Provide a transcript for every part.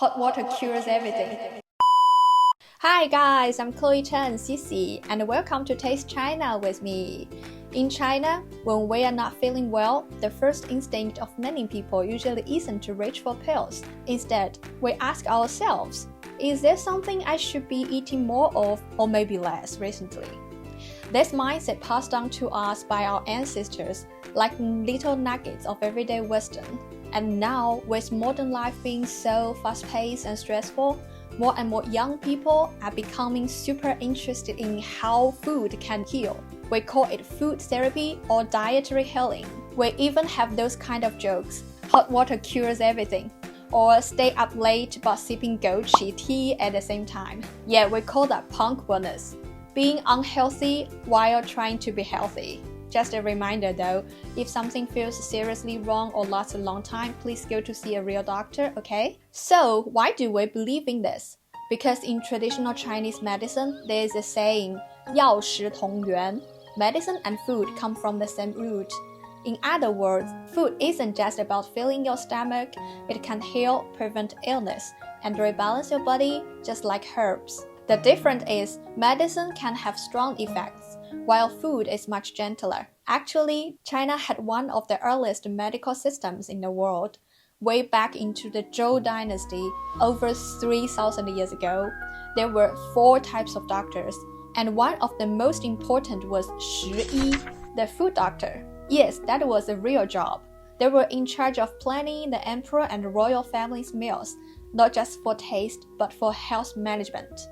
Hot water cures everything. Hi guys, I'm Chloe Chen Cici, and welcome to Taste China with me. In China, when we are not feeling well, the first instinct of many people usually isn't to reach for pills. Instead, we ask ourselves, is there something I should be eating more of or maybe less recently? This mindset passed on to us by our ancestors like little nuggets of everyday wisdom. And now, with modern life being so fast-paced and stressful, more and more young people are becoming super interested in how food can heal. We call it food therapy or dietary healing. We even have those kind of jokes. Hot water cures everything. Or stay up late but sipping goji tea at the same time. Yeah, we call that punk wellness. Being unhealthy while trying to be healthy. Just a reminder though, if something feels seriously wrong or lasts a long time, please go to see a real doctor, okay? So, why do we believe in this? Because in traditional Chinese medicine, there is a saying, 药食同源. Medicine and food come from the same root. In other words, food isn't just about filling your stomach, it can heal, prevent illness, and rebalance your body just like herbs. The difference is, medicine can have strong effects, while food is much gentler. Actually, China had one of the earliest medical systems in the world. Way back into the Zhou dynasty, over 3,000 years ago, there were 4 types of doctors, and one of the most important was Shi Yi, the food doctor. Yes, that was a real job. They were in charge of planning the emperor and royal family's meals, not just for taste, but for health management.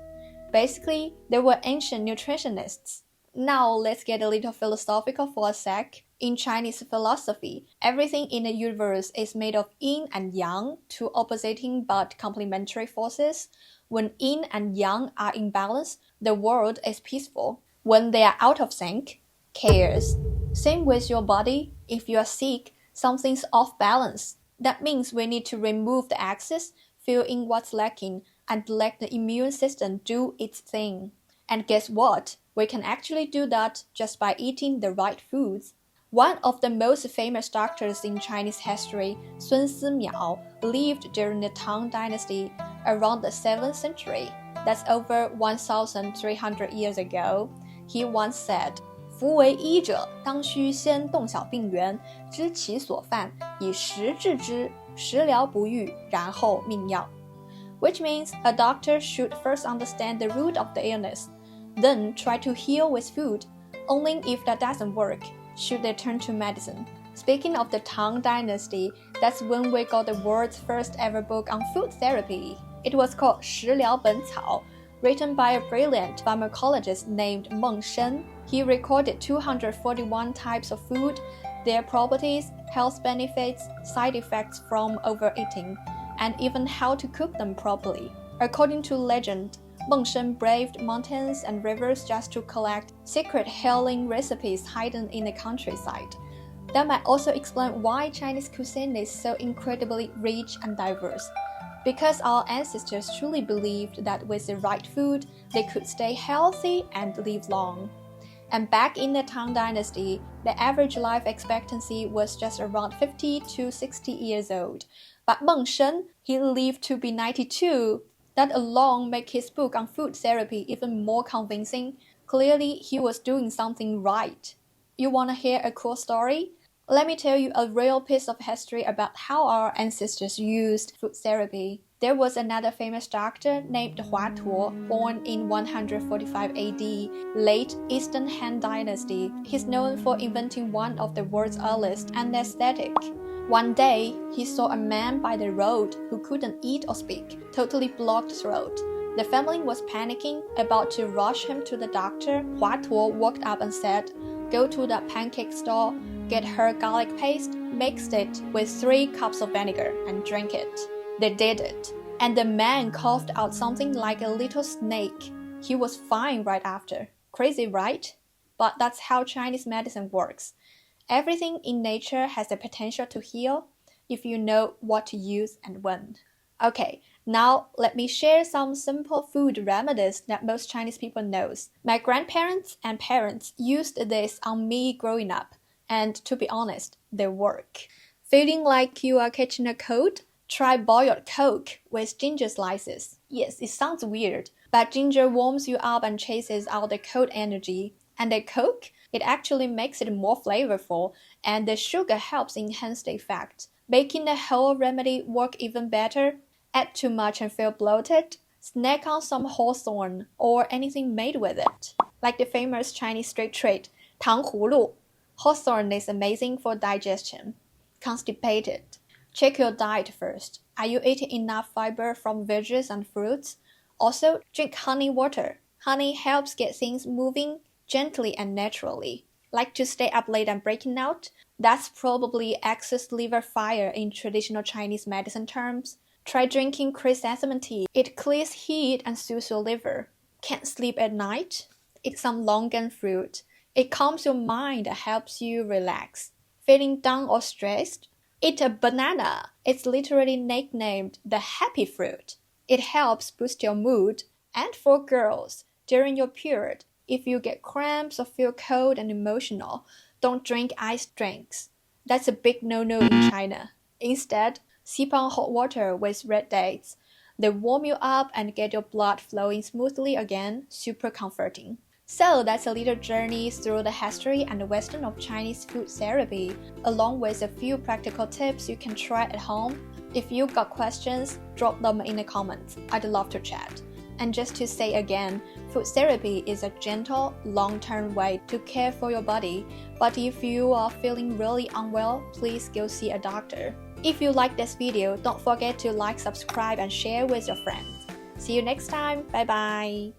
Basically, they were ancient nutritionists. Now, let's get a little philosophical for a sec. In Chinese philosophy, everything in the universe is made of yin and yang, two opposing but complementary forces. When yin and yang are in balance, the world is peaceful. When they are out of sync, chaos. Same with your body. If you are sick, something's off balance. That means we need to remove the excess, fill in what's lacking, and let the immune system do its thing. And guess what? We can actually do that just by eating the right foods. One of the most famous doctors in Chinese history, Sun Simiao, lived during the Tang Dynasty around the 7th century. That's over 1,300 years ago. He once said, 夫为医者，当须先动晓病源，知其所犯，以食治之，食疗不愈，然后命药。Which means a doctor should first understand the root of the illness, then try to heal with food. Only if that doesn't work, should they turn to medicine. Speaking of the Tang Dynasty, that's when we got the world's first ever book on food therapy. It was called 食疗本草, written by a brilliant pharmacologist named Meng Shen. He recorded 241 types of food, their properties, health benefits, side effects from overeating, and even how to cook them properly. According to legend, Meng Shen braved mountains and rivers just to collect secret healing recipes hidden in the countryside. That might also explain why Chinese cuisine is so incredibly rich and diverse. Because our ancestors truly believed that with the right food, they could stay healthy and live long. And back in the Tang Dynasty, the average life expectancy was just around 50 to 60 years old. But Meng Shen, he lived to be 92. That alone made his book on food therapy even more convincing. Clearly, he was doing something right. You wanna hear a cool story? Let me tell you a real piece of history about how our ancestors used food therapy. There was another famous doctor named Hua Tuo, born in 145 AD, late Eastern Han Dynasty. He's known for inventing one of the world's earliest anesthetic. One day, he saw a man by the road who couldn't eat or speak, totally blocked throat. The family was panicking, about to rush him to the doctor. Hua Tuo walked up and said, "Go to the pancake stall, get her garlic paste, mix it with 3 cups of vinegar, and drink it." They did it, and the man coughed out something like a little snake. He was fine right after. Crazy, right? But that's how Chinese medicine works. Everything in nature has the potential to heal if you know what to use and when. Okay, now let me share some simple food remedies that most Chinese people knows. My grandparents and parents used this on me growing up, and to be honest, they work. Feeling like you are catching a cold? Try boiled Coke with ginger slices. Yes, it sounds weird, but ginger warms you up and chases out the cold energy. And the Coke, it actually makes it more flavorful, and the sugar helps enhance the effect, making the whole remedy work even better. Add too much and feel bloated? Snack on some hawthorn or anything made with it. Like the famous Chinese street treat, 糖葫芦. Hawthorn is amazing for digestion. Constipated. Check your diet first. Are you eating enough fiber from veggies and fruits? Also, drink honey water. Honey helps get things moving gently and naturally. Like to stay up late and breaking out? That's probably excess liver fire in traditional Chinese medicine terms. Try drinking chrysanthemum tea. It clears heat and soothes your liver. Can't sleep at night? Eat some longan fruit. It calms your mind and helps you relax. Feeling down or stressed? Eat a banana. It's literally nicknamed the happy fruit. It helps boost your mood. And for girls, during your period, if you get cramps or feel cold and emotional, don't drink iced drinks. That's a big no-no in China. Instead, sip on hot water with red dates. They warm you up and get your blood flowing smoothly again, super comforting. So that's a little journey through the history and the wisdom of Chinese food therapy, along with a few practical tips you can try at home. If you got questions, drop them in the comments. I'd love to chat. And just to say again, food therapy is a gentle, long-term way to care for your body. But if you are feeling really unwell, please go see a doctor. If you like this video, don't forget to like, subscribe, and share with your friends. See you next time. Bye bye.